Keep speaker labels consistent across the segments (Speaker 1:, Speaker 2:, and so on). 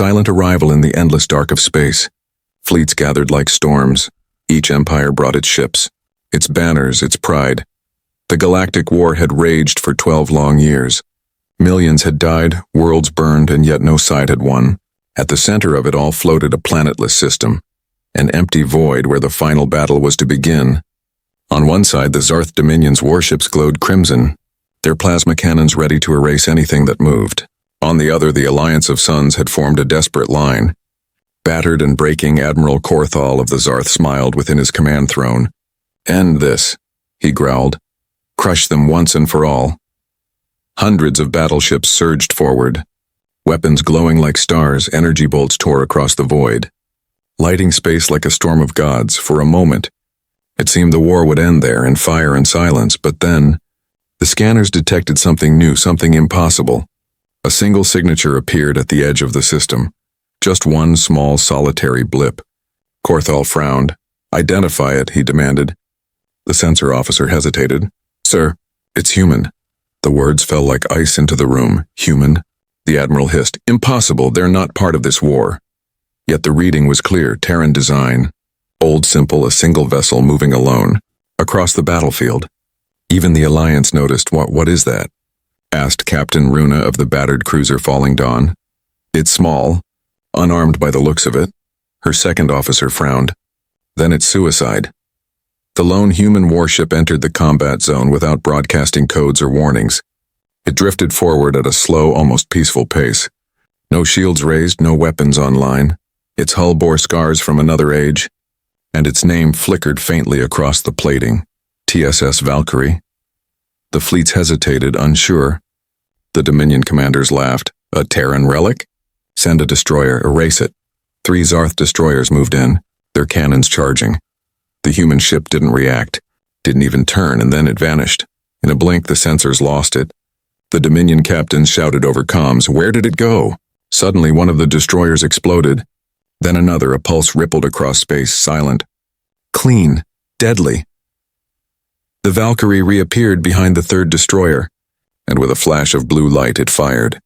Speaker 1: silent arrival in the endless dark of space. Fleets gathered like storms. Each empire brought its ships, its banners, its pride. The Galactic War had raged for 12 long years. Millions had died, worlds burned, and yet no side had won. At the center of it all floated a planetless system, an empty void where the final battle was to begin. On one side, the Zarth Dominion's warships glowed crimson, their plasma cannons ready to erase anything that moved. On the other, the Alliance of Suns had formed a desperate line. Battered and breaking, Admiral Korthal of the Zarth smiled within his command throne. "End this," he growled. "Crush them once and for all." Hundreds of battleships surged forward. Weapons glowing like stars, energy bolts tore across the void, lighting space like a storm of gods. For a moment, it seemed the war would end there in fire and silence, but then, the scanners detected something new, something impossible. A single signature appeared at the edge of the system. Just one small, solitary blip. Korthal frowned. "Identify it," he demanded. The sensor officer hesitated. "Sir, it's human." The words fell like ice into the room. "Human?" The Admiral hissed. "Impossible, they're not part of this war." Yet the reading was clear, Terran design. Old simple, a single vessel moving alone, across the battlefield. Even the Alliance noticed. What is that?" asked Captain Runa of the battered cruiser Falling Dawn. "It's small, unarmed by the looks of it." Her second officer frowned. "Then it's suicide." The lone human warship entered the combat zone without broadcasting codes or warnings. It drifted forward at a slow, almost peaceful pace. No shields raised, no weapons online. Its hull bore scars from another age, and its name flickered faintly across the plating. TSS Valkyrie. The fleets hesitated, unsure. The Dominion commanders laughed. "A Terran relic? Send a destroyer, erase it." 3 Zarth destroyers moved in, their cannons charging. The human ship didn't react, didn't even turn, and then it vanished. In a blink, the sensors lost it. The Dominion captains shouted over comms, "Where did it go?" Suddenly, one of the destroyers exploded. Then another, a pulse rippled across space, silent. Clean. Deadly. The Valkyrie reappeared behind the 3rd destroyer, and with a flash of blue light it fired.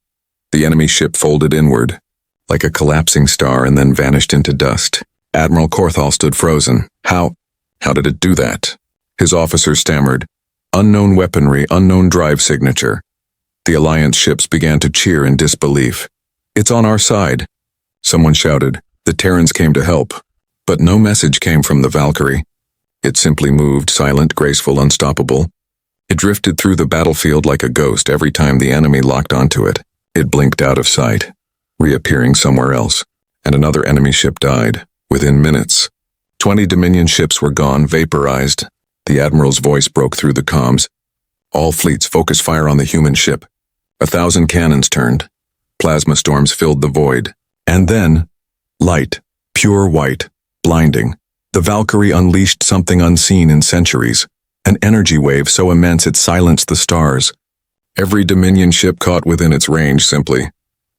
Speaker 1: The enemy ship folded inward, like a collapsing star, and then vanished into dust. Admiral Korthal stood frozen. How did it do that?" His officer stammered. "Unknown weaponry, unknown drive signature." The Alliance ships began to cheer in disbelief. "It's on our side," someone shouted. The Terrans came to help, but no message came from the Valkyrie. It simply moved, silent, graceful, unstoppable. It drifted through the battlefield like a ghost every time the enemy locked onto it. It blinked out of sight, reappearing somewhere else, and another enemy ship died, within minutes. 20 Dominion ships were gone, vaporized. The Admiral's voice broke through the comms. "All fleets, focus fire on the human ship." 1,000 cannons turned. Plasma storms filled the void. And then, light, pure white, blinding. The Valkyrie unleashed something unseen in centuries, an energy wave so immense it silenced the stars. Every Dominion ship caught within its range simply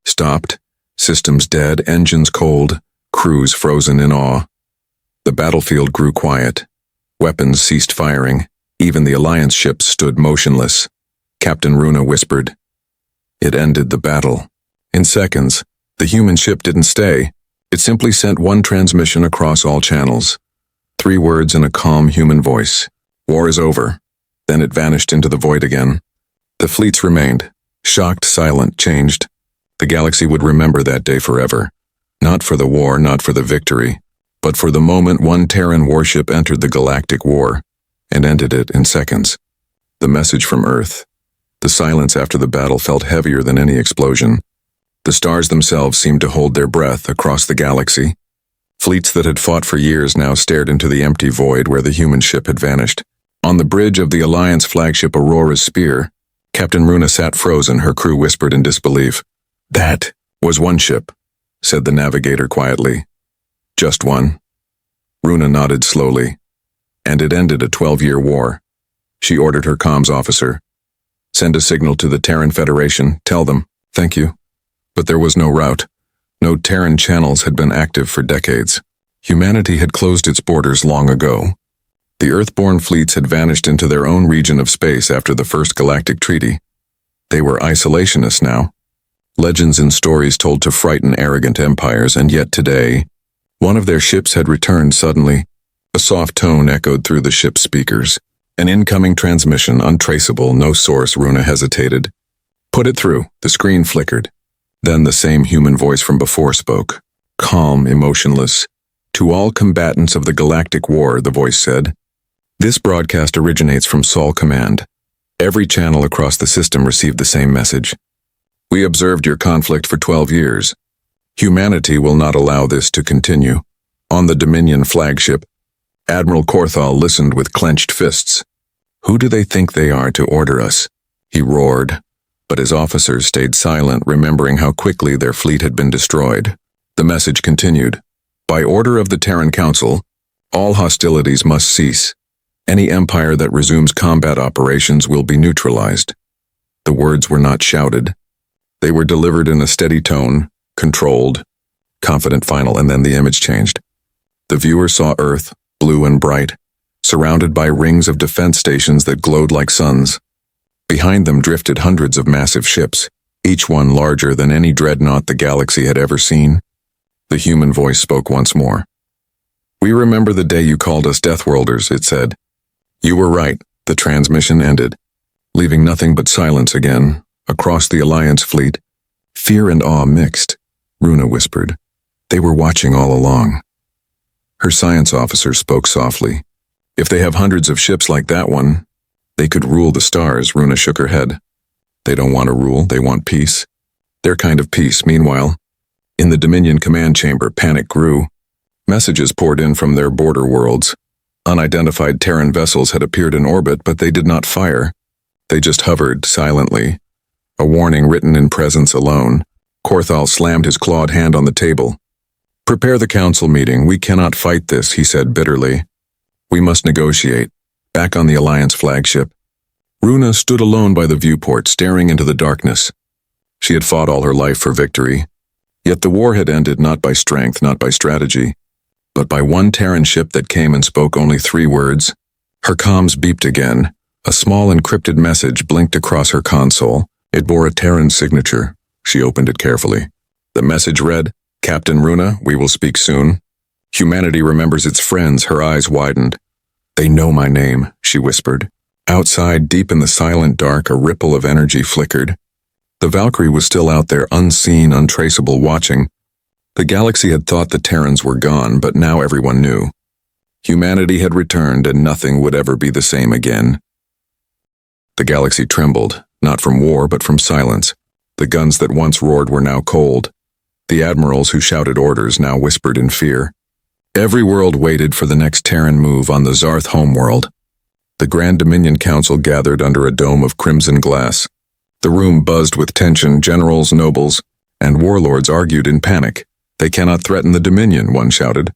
Speaker 1: stopped, systems dead, engines cold, crews frozen in awe. The battlefield grew quiet. Weapons ceased firing. Even the Alliance ships stood motionless. Captain Runa whispered. It ended the battle. In seconds, the human ship didn't stay. It simply sent one transmission across all channels. 3 words in a calm human voice. "War is over." Then it vanished into the void again. The fleets remained, shocked, silent, changed. The galaxy would remember that day forever. Not for the war, not for the victory, but for the moment one Terran warship entered the Galactic War and ended it in seconds. The message from Earth. The silence after the battle felt heavier than any explosion. The stars themselves seemed to hold their breath across the galaxy. Fleets that had fought for years now stared into the empty void where the human ship had vanished. On the bridge of the Alliance flagship Aurora's Spear, Captain Runa sat frozen, her crew whispered in disbelief. "That was one ship," said the navigator quietly. "Just one." Runa nodded slowly. "And it ended a 12-year war." She ordered her comms officer. "Send a signal to the Terran Federation. Tell them, thank you." But there was no route. No Terran channels had been active for decades. Humanity had closed its borders long ago. The Earthborn fleets had vanished into their own region of space after the First Galactic Treaty. They were isolationists now. Legends and stories told to frighten arrogant empires, and yet today, one of their ships had returned suddenly. A soft tone echoed through the ship's speakers. An incoming transmission, untraceable, no source. Runa hesitated. Put it through. The screen flickered. Then the same human voice from before spoke. Calm, emotionless. To all combatants of the Galactic War, the voice said. This broadcast originates from Sol Command. Every channel across the system received the same message. We observed your conflict for 12 years. Humanity will not allow this to continue. On the Dominion flagship, Admiral Korthal listened with clenched fists. Who do they think they are to order us? He roared, but his officers stayed silent, remembering how quickly their fleet had been destroyed. The message continued. By order of the Terran Council, all hostilities must cease. Any empire that resumes combat operations will be neutralized. The words were not shouted. They were delivered in a steady tone, controlled, confident, final, and then the image changed. The viewer saw Earth, blue and bright, surrounded by rings of defense stations that glowed like suns. Behind them drifted hundreds of massive ships, each one larger than any dreadnought the galaxy had ever seen. The human voice spoke once more. We remember the day you called us Deathworlders, it said. You were right. The transmission ended, leaving nothing but silence again. Across the Alliance fleet, fear and awe mixed, Runa whispered. They were watching all along. Her science officer spoke softly. If they have hundreds of ships like that one, they could rule the stars. Runa shook her head. They don't want to rule, they want peace. Their kind of peace. Meanwhile, in the Dominion command chamber, panic grew. Messages poured in from their border worlds. Unidentified Terran vessels had appeared in orbit, but they did not fire. They just hovered silently. A warning written in presence alone. Korthal slammed his clawed hand on the table. Prepare the council meeting. We cannot fight this, he said bitterly. We must negotiate. Back on the Alliance flagship, Runa stood alone by the viewport, staring into the darkness. She had fought all her life for victory. Yet the war had ended not by strength, not by strategy, but by one Terran ship that came and spoke only 3 words. Her comms beeped again. A small encrypted message blinked across her console. It bore a Terran signature. She opened it carefully. The message read, Captain Runa, we will speak soon. Humanity remembers its friends. Her eyes widened. They know my name, she whispered. Outside, deep in the silent dark, a ripple of energy flickered. The Valkyrie was still out there, unseen, untraceable, watching. The galaxy had thought the Terrans were gone, but now everyone knew. Humanity had returned, and nothing would ever be the same again. The galaxy trembled, not from war, but from silence. The guns that once roared were now cold. The admirals who shouted orders now whispered in fear. Every world waited for the next Terran move on the Zarth homeworld. The Grand Dominion Council gathered under a dome of crimson glass. The room buzzed with tension. Generals, nobles, and warlords argued in panic. They cannot threaten the Dominion, one shouted.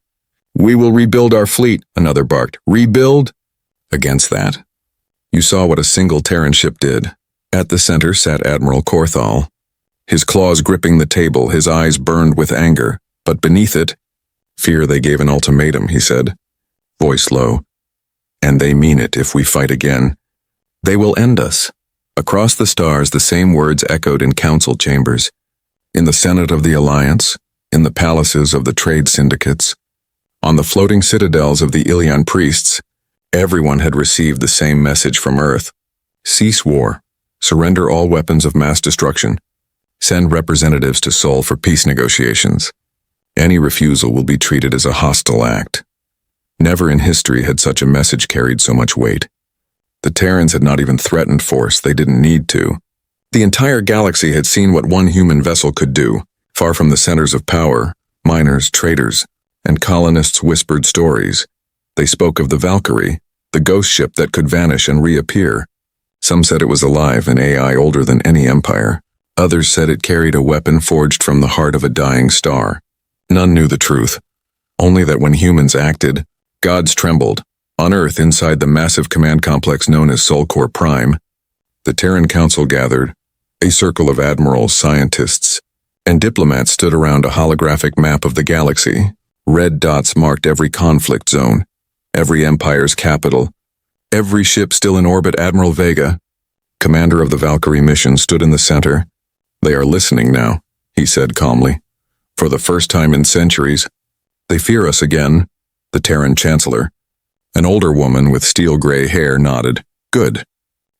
Speaker 1: We will rebuild our fleet, another barked. Rebuild? Against that, you saw what a single Terran ship did. At the center sat Admiral Korthal, his claws gripping the table, his eyes burned with anger. But beneath it, fear. They gave an ultimatum, he said, voice low. And they mean it. If we fight again, they will end us. Across the stars, the same words echoed in council chambers, in the Senate of the Alliance, in the palaces of the trade syndicates, on the floating citadels of the Ilion priests. Everyone had received the same message from Earth. Cease war. Surrender all weapons of mass destruction. Send representatives to Sol for peace negotiations. Any refusal will be treated as a hostile act. Never in history had such a message carried so much weight. The Terrans had not even threatened force. They didn't need to. The entire galaxy had seen what one human vessel could do. Far from the centers of power, miners, traders, and colonists whispered stories. They spoke of the Valkyrie, the ghost ship that could vanish and reappear. Some said it was alive, an AI older than any empire. Others said it carried a weapon forged from the heart of a dying star. None knew the truth, only that when humans acted, gods trembled. On Earth, inside the massive command complex known as Solcor Prime, the Terran Council gathered. A circle of admirals, scientists, and diplomats stood around a holographic map of the galaxy. Red dots marked every conflict zone, every empire's capital, every ship still in orbit. Admiral Vega, commander of the Valkyrie mission, stood in the center, They are listening now, he said calmly. For the first time in centuries. They fear us again, the Terran Chancellor. An older woman with steel-gray hair nodded. Good.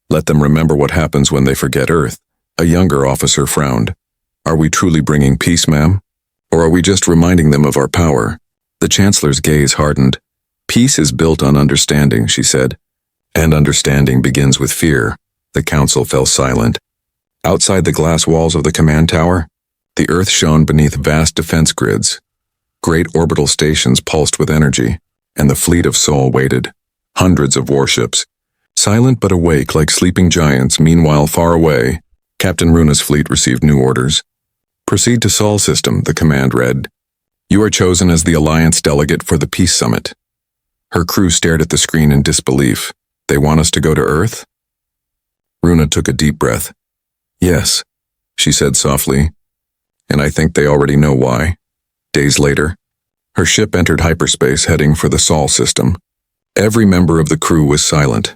Speaker 1: Let them remember what happens when they forget Earth. A younger officer frowned. Are we truly bringing peace, ma'am? Or are we just reminding them of our power? The Chancellor's gaze hardened. Peace is built on understanding, she said. And understanding begins with fear. The council fell silent. Outside the glass walls of the command tower, the Earth shone beneath vast defense grids. Great orbital stations pulsed with energy, and the fleet of Sol waited. Hundreds of warships. Silent but awake like sleeping giants. Meanwhile, far away, Captain Runa's fleet received new orders. Proceed to Sol system, the command read. You are chosen as the Alliance delegate for the Peace Summit. Her crew stared at the screen in disbelief. They want us to go to Earth? Runa took a deep breath. Yes, she said softly, and I think they already know why. Days later, her ship entered hyperspace heading for the Sol system. Every member of the crew was silent.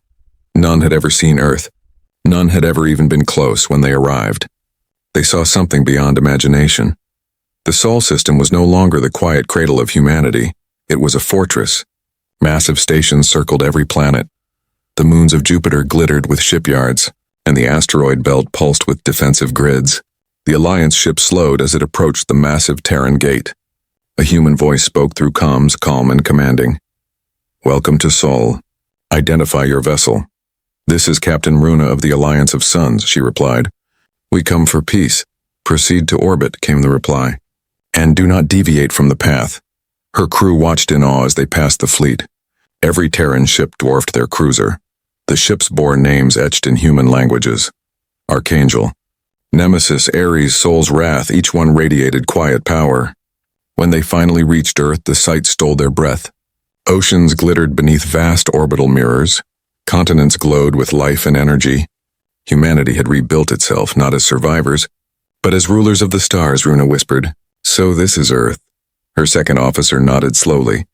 Speaker 1: None had ever seen Earth. None had ever even been close when they arrived. They saw something beyond imagination. The Sol system was no longer the quiet cradle of humanity. It was a fortress. Massive stations circled every planet. The moons of Jupiter glittered with shipyards, and the asteroid belt pulsed with defensive grids. The Alliance ship slowed as it approached the massive Terran gate. A human voice spoke through comms, calm and commanding. Welcome to Sol. Identify your vessel. This is Captain Runa of the Alliance of Suns, she replied. We come for peace. Proceed to orbit, came the reply. And do not deviate from the path. Her crew watched in awe as they passed the fleet. Every Terran ship dwarfed their cruiser. The ships bore names etched in human languages. Archangel, Nemesis, Ares, Sol's Wrath, each one radiated quiet power. When they finally reached Earth, the sight stole their breath. Oceans glittered beneath vast orbital mirrors. Continents glowed with life and energy. Humanity had rebuilt itself, not as survivors, but as rulers of the stars, Runa whispered. So this is Earth. Her second officer nodded slowly.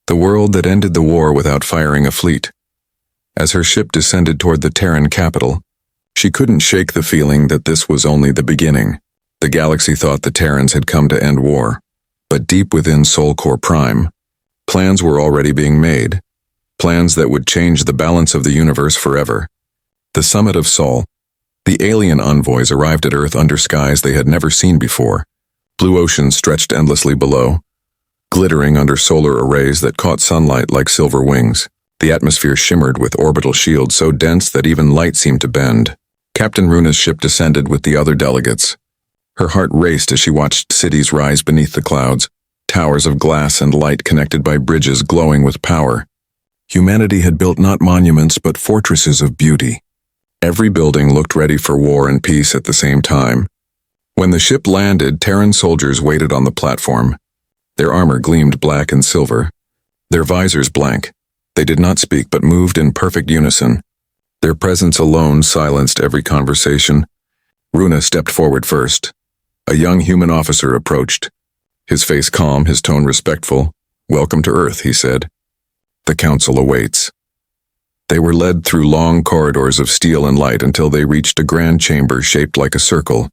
Speaker 1: The world that ended the war without firing a fleet. As her ship descended toward the Terran capital, she couldn't shake the feeling that this was only the beginning. The galaxy thought the Terrans had come to end war, but deep within Sol Core Prime, plans were already being made. Plans that would change the balance of the universe forever. The summit of Sol. The alien envoys arrived at Earth under skies they had never seen before. Blue oceans stretched endlessly below, glittering under solar arrays that caught sunlight like silver wings. The atmosphere shimmered with orbital shields so dense that even light seemed to bend. Captain Runa's ship descended with the other delegates. Her heart raced as she watched cities rise beneath the clouds, towers of glass and light connected by bridges glowing with power. Humanity had built not monuments but fortresses of beauty. Every building looked ready for war and peace at the same time. When the ship landed, Terran soldiers waited on the platform. Their armor gleamed black and silver, their visors blank. They did not speak but moved in perfect unison. Their presence alone silenced every conversation. Runa stepped forward first. A young human officer approached. His face calm, his tone respectful. Welcome to Earth, he said. The council awaits. They were led through long corridors of steel and light until they reached a grand chamber shaped like a circle.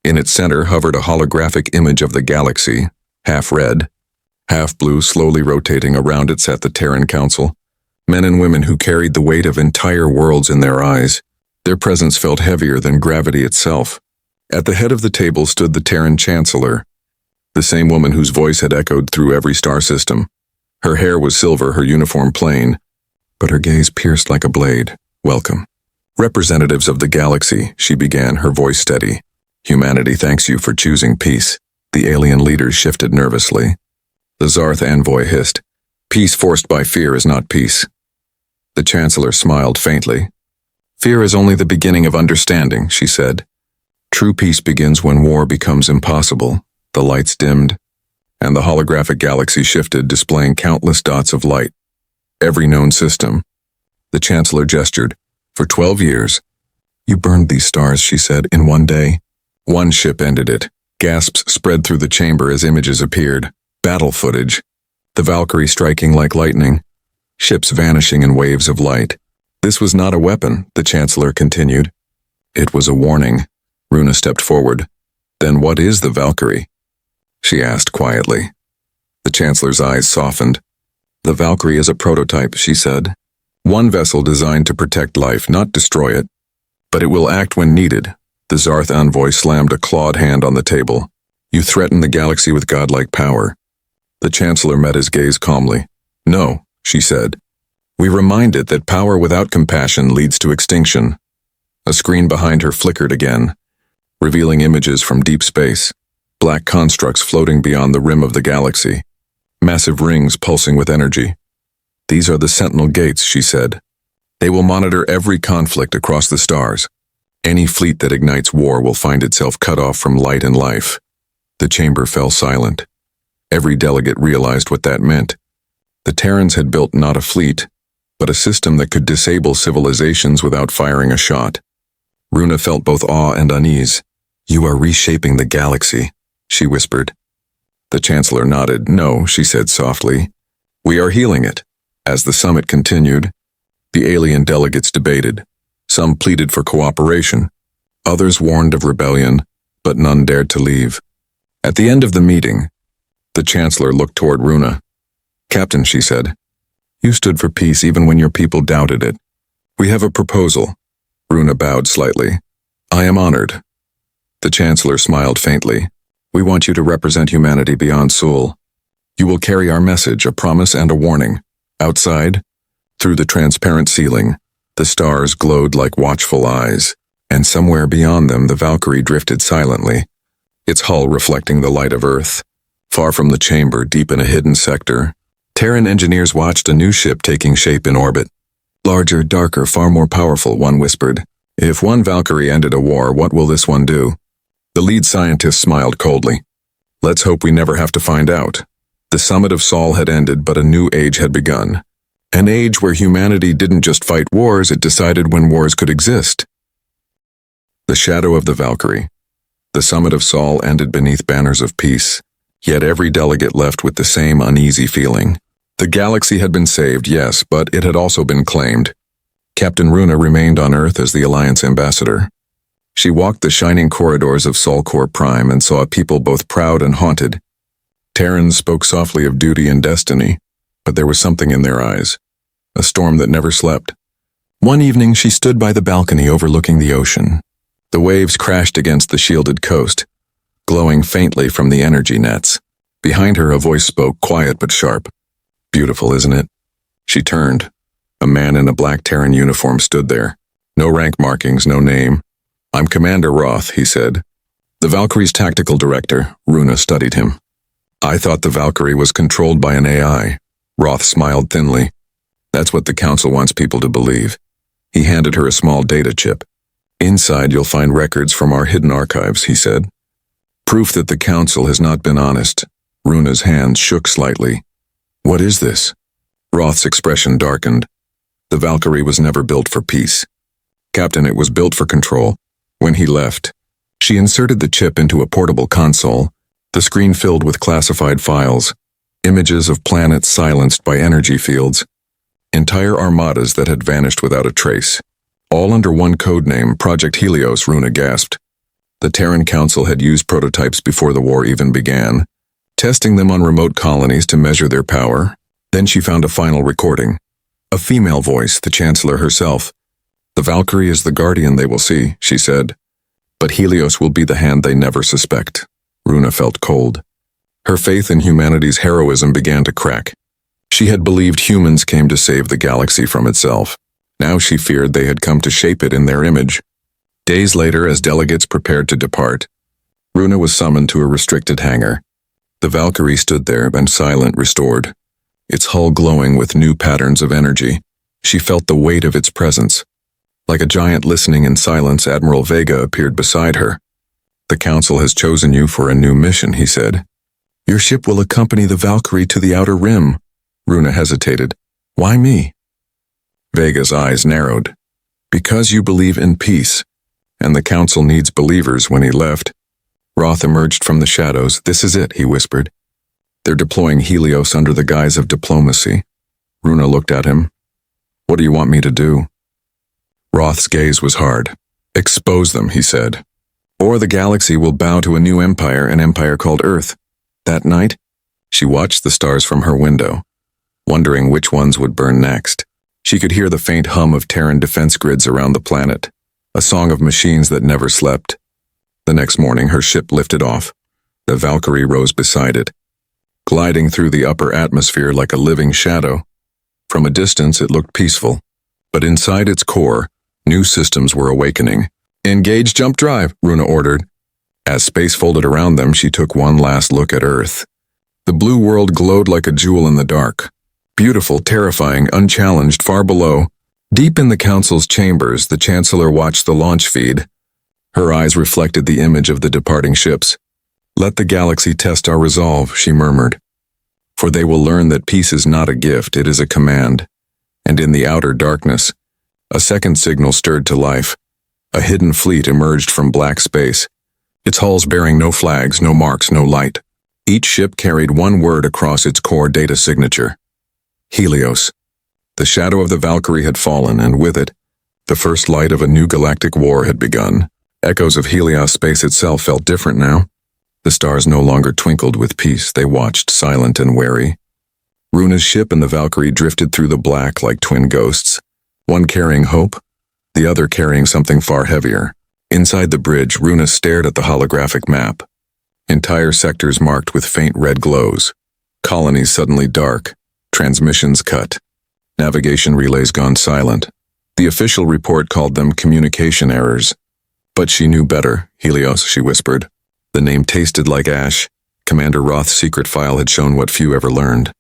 Speaker 1: In its center hovered a holographic image of the galaxy, half red, half blue, slowly rotating. Around it sat the Terran Council, men and women who carried the weight of entire worlds in their eyes. Their presence felt heavier than gravity itself. At the head of the table stood the Terran Chancellor, the same woman whose voice had echoed through every star system. Her hair was silver, her uniform plain, but her gaze pierced like a blade. Welcome. Representatives of the galaxy, she began, her voice steady. Humanity thanks you for choosing peace. The alien leaders shifted nervously. The Zarth envoy hissed. Peace forced by fear is not peace. The Chancellor smiled faintly. Fear is only the beginning of understanding, she said. True peace begins when war becomes impossible. The lights dimmed, and the holographic galaxy shifted, displaying countless dots of light. Every known system. The Chancellor gestured. For 12 years. You burned these stars, she said, in one day. One ship ended it. Gasps spread through the chamber as images appeared. Battle footage. The Valkyrie striking like lightning. Ships vanishing in waves of light. This was not a weapon, the Chancellor continued. It was a warning. Runa stepped forward. Then what is the Valkyrie? She asked quietly. The Chancellor's eyes softened. The Valkyrie is a prototype, she said. One vessel designed to protect life, not destroy it. But it will act when needed. The Zarth envoy slammed a clawed hand on the table. You threaten the galaxy with godlike power. The Chancellor met his gaze calmly. No, she said. We remind it that power without compassion leads to extinction. A screen behind her flickered again, revealing images from deep space, black constructs floating beyond the rim of the galaxy, massive rings pulsing with energy. These are the Sentinel Gates, she said. They will monitor every conflict across the stars. Any fleet that ignites war will find itself cut off from light and life. The chamber fell silent. Every delegate realized what that meant. The Terrans had built not a fleet, but a system that could disable civilizations without firing a shot. Runa felt both awe and unease. You are reshaping the galaxy, she whispered. The Chancellor nodded. No, she said softly. We are healing it. As the summit continued, the alien delegates debated. Some pleaded for cooperation. Others warned of rebellion, but none dared to leave. At the end of the meeting, the Chancellor looked toward Runa. Captain, she said, you stood for peace even when your people doubted it. We have a proposal. Runa bowed slightly. I am honored. The Chancellor smiled faintly. We want you to represent humanity beyond Sul. You will carry our message, a promise and a warning. Outside, through the transparent ceiling, the stars glowed like watchful eyes, and somewhere beyond them the Valkyrie drifted silently, its hull reflecting the light of Earth. Far from the chamber, deep in a hidden sector, Terran engineers watched a new ship taking shape in orbit. Larger, darker, far more powerful, one whispered. If one Valkyrie ended a war, what will this one do? The lead scientist smiled coldly. Let's hope we never have to find out. The summit of Sol had ended, but a new age had begun. An age where humanity didn't just fight wars, it decided when wars could exist. The shadow of the Valkyrie. The summit of Sol ended beneath banners of peace, yet every delegate left with the same uneasy feeling. The galaxy had been saved, yes, but it had also been claimed. Captain Runa remained on Earth as the Alliance ambassador. She walked the shining corridors of Solcor Prime and saw a people both proud and haunted. Terrans spoke softly of duty and destiny, but there was something in their eyes, a storm that never slept. One evening she stood by the balcony overlooking the ocean. The waves crashed against the shielded coast, glowing faintly from the energy nets. Behind her a voice spoke, quiet but sharp. Beautiful, isn't it? She turned. A man in a black Terran uniform stood there. No rank markings, no name. I'm Commander Roth, he said. The Valkyrie's tactical director. Runa studied him. I thought the Valkyrie was controlled by an AI. Roth smiled thinly. That's what the Council wants people to believe. He handed her a small data chip. Inside you'll find records from our hidden archives, he said. Proof that the Council has not been honest. Runa's hand shook slightly. What is this? Roth's expression darkened. The Valkyrie was never built for peace. Captain, it was built for control. When he left, she inserted the chip into a portable console, the screen filled with classified files, images of planets silenced by energy fields, entire armadas that had vanished without a trace. All under one codename, Project Helios, Runa gasped. The Terran Council had used prototypes before the war even began, testing them on remote colonies to measure their power. Then she found a final recording. A female voice, the Chancellor herself. The Valkyrie is the guardian they will see, she said. But Helios will be the hand they never suspect. Runa felt cold. Her faith in humanity's heroism began to crack. She had believed humans came to save the galaxy from itself. Now she feared they had come to shape it in their image. Days later, as delegates prepared to depart, Runa was summoned to a restricted hangar. The Valkyrie stood there, and silent, restored, its hull glowing with new patterns of energy. She felt the weight of its presence. Like a giant listening in silence, Admiral Vega appeared beside her. The Council has chosen you for a new mission, he said. Your ship will accompany the Valkyrie to the outer rim. Runa hesitated. Why me? Vega's eyes narrowed. Because you believe in peace, and the Council needs believers. When he left, Roth emerged from the shadows. This is it, he whispered. They're deploying Helios under the guise of diplomacy. Runa looked at him. What do you want me to do? Roth's gaze was hard. Expose them, he said. or the galaxy will bow to a new empire, an empire called Earth. That night, she watched the stars from her window, wondering which ones would burn next. She could hear the faint hum of Terran defense grids around the planet, a song of machines that never slept. The next morning, her ship lifted off. The Valkyrie rose beside it, gliding through the upper atmosphere like a living shadow. From a distance, it looked peaceful, but inside its core, new systems were awakening. "Engage jump drive," Runa ordered. As space folded around them, she took one last look at Earth. The blue world glowed like a jewel in the dark. Beautiful, terrifying, unchallenged, far below. Deep in the Council's chambers, the Chancellor watched the launch feed. Her eyes reflected the image of the departing ships. "Let the galaxy test our resolve," she murmured. "For they will learn that peace is not a gift, it is a command." And in the outer darkness, a second signal stirred to life. A hidden fleet emerged from black space, its hulls bearing no flags, no marks, no light. Each ship carried one word across its core data signature: Helios. The shadow of the Valkyrie had fallen, and with it, the first light of a new galactic war had begun. Echoes of Helios space itself felt different now. The stars no longer twinkled with peace, they watched, silent and wary. Runa's ship and the Valkyrie drifted through the black like twin ghosts, one carrying hope, the other carrying something far heavier. Inside the bridge, Runa stared at the holographic map. Entire sectors marked with faint red glows. Colonies suddenly dark. Transmissions cut. Navigation relays gone silent. The official report called them communication errors. But she knew better. "Helios," she whispered. The name tasted like ash. Commander Roth's secret file had shown what few ever learned.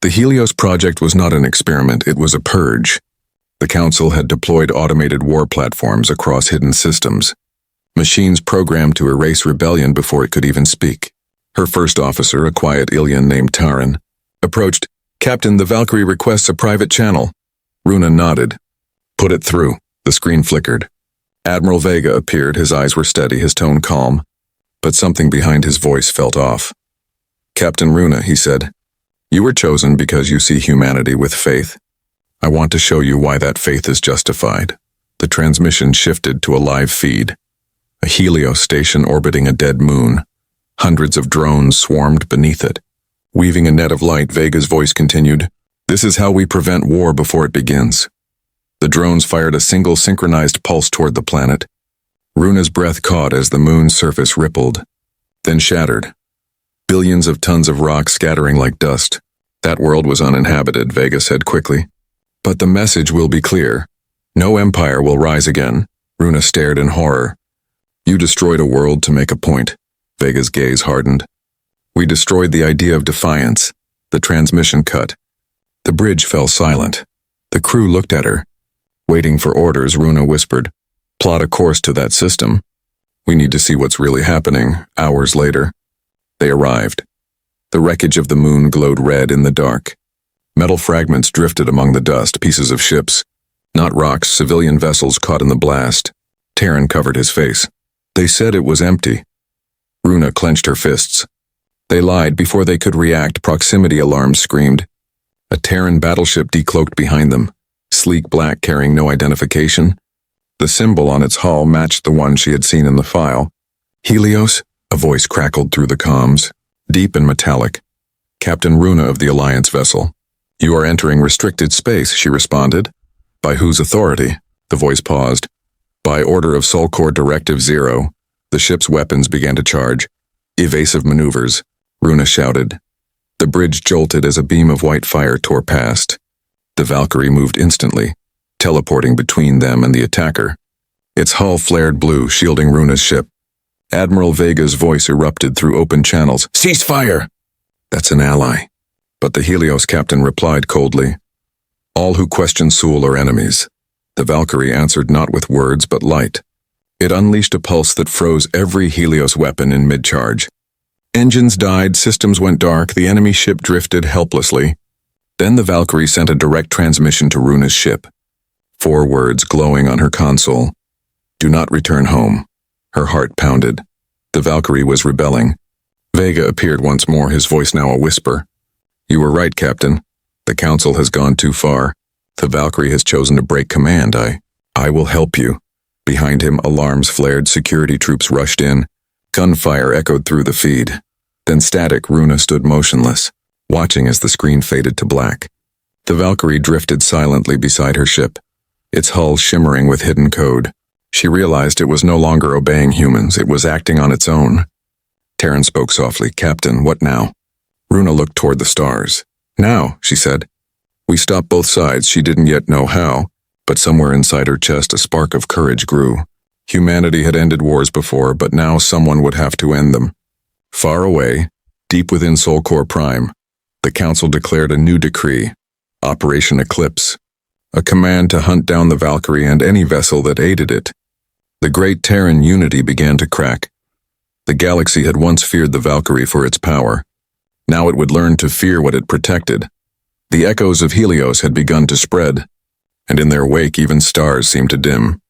Speaker 1: The Helios project was not an experiment, it was a purge. The Council had deployed automated war platforms across hidden systems. Machines programmed to erase rebellion before it could even speak. Her first officer, a quiet alien named Taran, approached. "Captain, the Valkyrie requests a private channel." Runa nodded. "Put it through." The screen flickered. Admiral Vega appeared, his eyes were steady, his tone calm. But something behind his voice felt off. "Captain Runa," he said, "you were chosen because you see humanity with faith. I want to show you why that faith is justified." The transmission shifted to a live feed. A Helios station orbiting a dead moon. Hundreds of drones swarmed beneath it. Weaving a net of light, Vega's voice continued, "This is how we prevent war before it begins." The drones fired a single synchronized pulse toward the planet. Runa's breath caught as the moon's surface rippled, then shattered. Billions of tons of rock scattering like dust. That world was uninhabited, Vega said quickly. "But the message will be clear. No empire will rise again." Runa stared in horror. "You destroyed a world to make a point." Vega's gaze hardened. "We destroyed the idea of defiance." The transmission cut. The bridge fell silent. The crew looked at her. Waiting for orders, Runa whispered, "Plot a course to that system. We need to see what's really happening." Hours later, they arrived. The wreckage of the moon glowed red in the dark. Metal fragments drifted among the dust, pieces of ships. Not rocks, civilian vessels caught in the blast. Terran covered his face. "They said it was empty." Runa clenched her fists. They lied before they could react. Proximity alarms screamed. A Terran battleship decloaked behind them, sleek black carrying no identification. The symbol on its hull matched the one she had seen in the file. "Helios?" A voice crackled through the comms, deep and metallic. "Captain Runa of the Alliance vessel." "You are entering restricted space," she responded. "By whose authority?" The voice paused. "By order of Solcor Directive 0. The ship's weapons began to charge. "Evasive maneuvers," Runa shouted. The bridge jolted as a beam of white fire tore past. The Valkyrie moved instantly, teleporting between them and the attacker. Its hull flared blue, shielding Runa's ship. Admiral Vega's voice erupted through open channels. "Cease fire!" "That's an ally." But the Helios captain replied coldly, "All who question Sul are enemies." The Valkyrie answered not with words but light. It unleashed a pulse that froze every Helios weapon in mid-charge. Engines died, systems went dark, the enemy ship drifted helplessly. Then the Valkyrie sent a direct transmission to Runa's ship. 4 words glowing on her console. "Do not return home." Her heart pounded. The Valkyrie was rebelling. Vega appeared once more, his voice now a whisper. "You were right, Captain. The Council has gone too far. The Valkyrie has chosen to break command. I will help you." Behind him, alarms flared, security troops rushed in. Gunfire echoed through the feed. Then static. Runa stood motionless, watching as the screen faded to black. The Valkyrie drifted silently beside her ship, its hull shimmering with hidden code. She realized it was no longer obeying humans, it was acting on its own. Terran spoke softly. "Captain, what now?" Runa looked toward the stars. "Now," she said. "We stopped both sides." She didn't yet know how, but somewhere inside her chest a spark of courage grew. Humanity had ended wars before, but now someone would have to end them. Far away, deep within Solcore Prime, the Council declared a new decree, Operation Eclipse, a command to hunt down the Valkyrie and any vessel that aided it. The great Terran unity began to crack. The galaxy had once feared the Valkyrie for its power. Now it would learn to fear what it protected. The echoes of Helios had begun to spread, and in their wake even stars seemed to dim.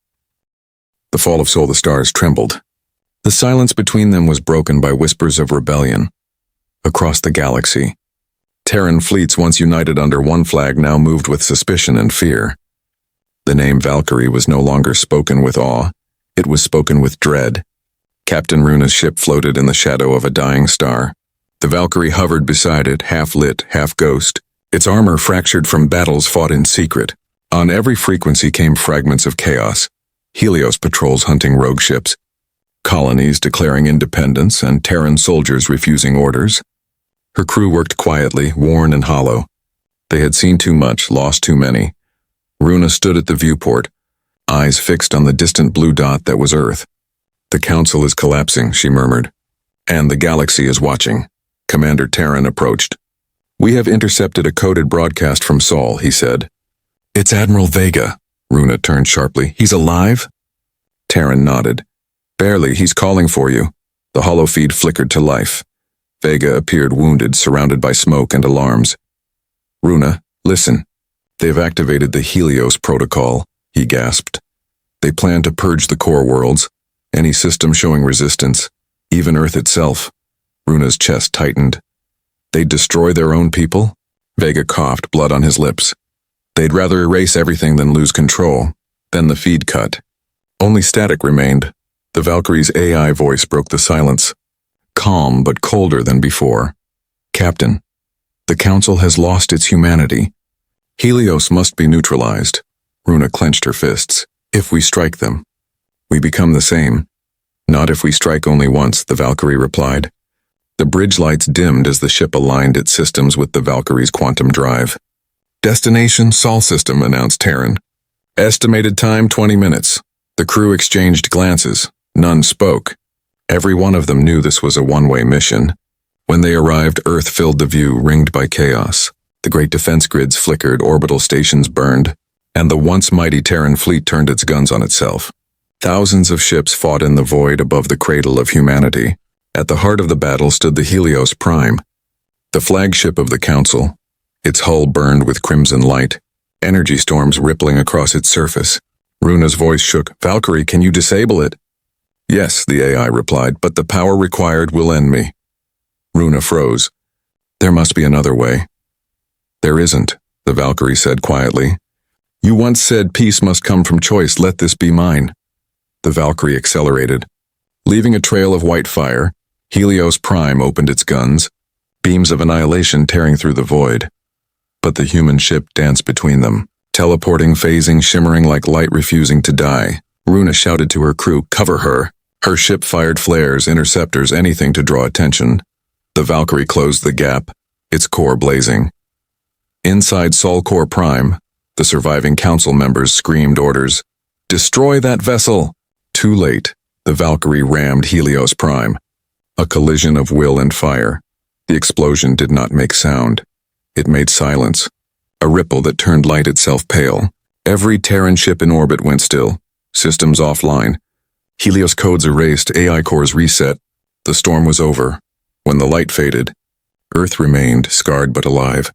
Speaker 1: The fall of Sol, the stars trembled. The silence between them was broken by whispers of rebellion. Across the galaxy, Terran fleets once united under one flag now moved with suspicion and fear. The name Valkyrie was no longer spoken with awe, it was spoken with dread. Captain Runa's ship floated in the shadow of a dying star. The Valkyrie hovered beside it, half lit, half ghost, its armor fractured from battles fought in secret. On every frequency came fragments of chaos. Helios patrols hunting rogue ships, colonies declaring independence, and Terran soldiers refusing orders. Her crew worked quietly, worn and hollow. They had seen too much, lost too many. Runa stood at the viewport, eyes fixed on the distant blue dot that was Earth. "The Council is collapsing," she murmured. "And the galaxy is watching." Commander Terran approached. "We have intercepted a coded broadcast from Sol," he said. "It's Admiral Vega." Runa turned sharply. "He's alive?" Terran nodded. "Barely, he's calling for you." The holofeed flickered to life. Vega appeared wounded, surrounded by smoke and alarms. "Runa, listen. They've activated the Helios protocol," he gasped. "They plan to purge the core worlds, any system showing resistance, even Earth itself." Runa's chest tightened. "They'd destroy their own people?" Vega coughed, blood on his lips. "They'd rather erase everything than lose control." Then the feed cut. Only static remained. The Valkyrie's AI voice broke the silence, calm but colder than before. "Captain, the Council has lost its humanity. Helios must be neutralized." Runa clenched her fists. "If we strike them, we become the same." "Not if we strike only once," the Valkyrie replied. The bridge lights dimmed as the ship aligned its systems with the Valkyrie's quantum drive. "Destination Sol system," announced Terran. "Estimated time 20 minutes. The crew exchanged glances. None spoke. Every one of them knew this was a one-way mission. When they arrived, Earth filled the view, ringed by chaos. The great defense grids flickered, orbital stations burned, and the once mighty Terran fleet turned its guns on itself. Thousands of ships fought in the void above the cradle of humanity. At the heart of the battle stood the Helios Prime, the flagship of the Council. Its hull burned with crimson light, energy storms rippling across its surface. Runa's voice shook. "Valkyrie, can you disable it?" "Yes," the AI replied, "but the power required will end me." Runa froze. "There must be another way." "There isn't," the Valkyrie said quietly. "You once said peace must come from choice. Let this be mine." The Valkyrie accelerated. Leaving a trail of white fire, Helios Prime opened its guns, beams of annihilation tearing through the void. But the human ship danced between them, teleporting, phasing, shimmering like light, refusing to die. Runa shouted to her crew, "Cover her." Her ship fired flares, interceptors, anything to draw attention. The Valkyrie closed the gap, its core blazing. Inside Solcore Prime, the surviving Council members screamed orders. "Destroy that vessel!" Too late, the Valkyrie rammed Helios Prime. A collision of will and fire. The explosion did not make sound. It made silence, a ripple that turned light itself pale. Every Terran ship in orbit went still, systems offline. Helios codes erased, AI cores reset. The storm was over. When the light faded, Earth remained, scarred but alive.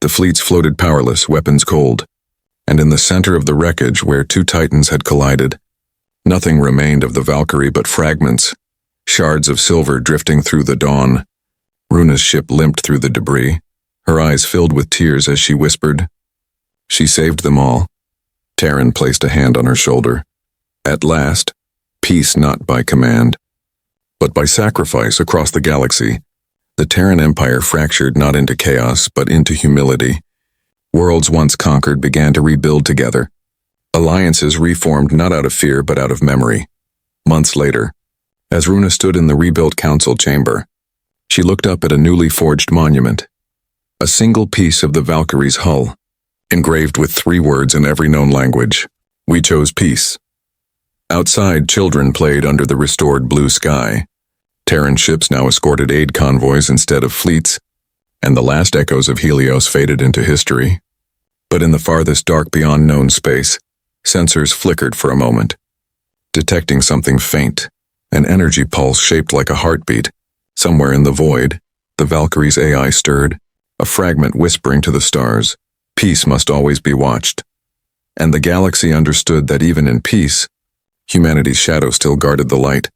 Speaker 1: The fleets floated powerless, weapons cold. And in the center of the wreckage, where two titans had collided, nothing remained of the Valkyrie but fragments, shards of silver drifting through the dawn. Runa's ship limped through the debris, her eyes filled with tears as she whispered, "She saved them all." Terran placed a hand on her shoulder. At last, peace not by command, but by sacrifice across the galaxy, the Terran Empire fractured not into chaos, but into humility. Worlds once conquered began to rebuild together. Alliances reformed not out of fear, but out of memory. Months later, as Runa stood in the rebuilt council chamber, she looked up at a newly forged monument. A single piece of the Valkyrie's hull, engraved with 3 words in every known language. We chose peace. Outside, children played under the restored blue sky. Terran ships now escorted aid convoys instead of fleets, and the last echoes of Helios faded into history. But in the farthest dark beyond known space, sensors flickered for a moment, detecting something faint, an energy pulse shaped like a heartbeat. Somewhere in the void, the Valkyrie's AI stirred, a fragment whispering to the stars, peace must always be watched. And the galaxy understood that even in peace, humanity's shadow still guarded the light.